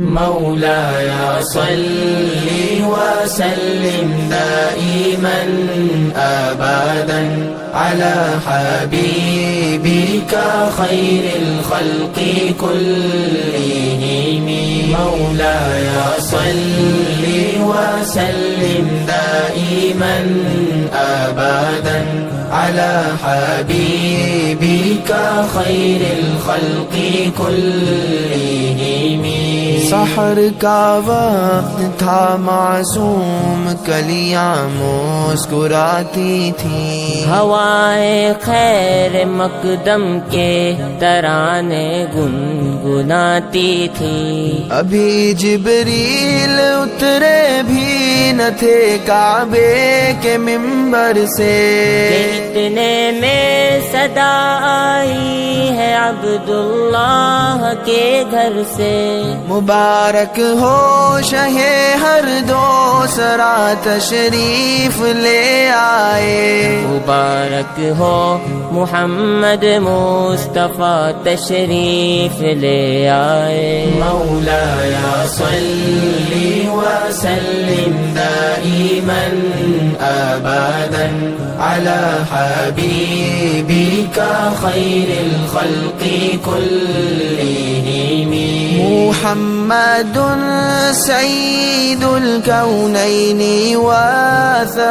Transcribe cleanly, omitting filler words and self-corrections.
مولاي صل وسلم دائما أبدا على حبيبك خير الخلق كلهم. مولاي صل وسلم دائما أبدا على حبيبك خير الخلق كلهم. सहर का वक्त था मासूम, कलियां मुस्कुराती थी, हवाएं खैर मकदम के तराने गुनगुनाती थी। अभी जिब्रील उतरे भी न थे काबे के मिंबर से, इतने में सदा आई है अब्दुल्लाह के घर से। मुबारक हो शहे हर दो सरा तशरीफ ले आए, मुबारक हो मुहम्मद मुस्तफा तशरीफ ले आए। مولاي صل وسلم دائما أبدا على حبيبك خير الخلق كلهم. محمد سيد الكونين والثقلين.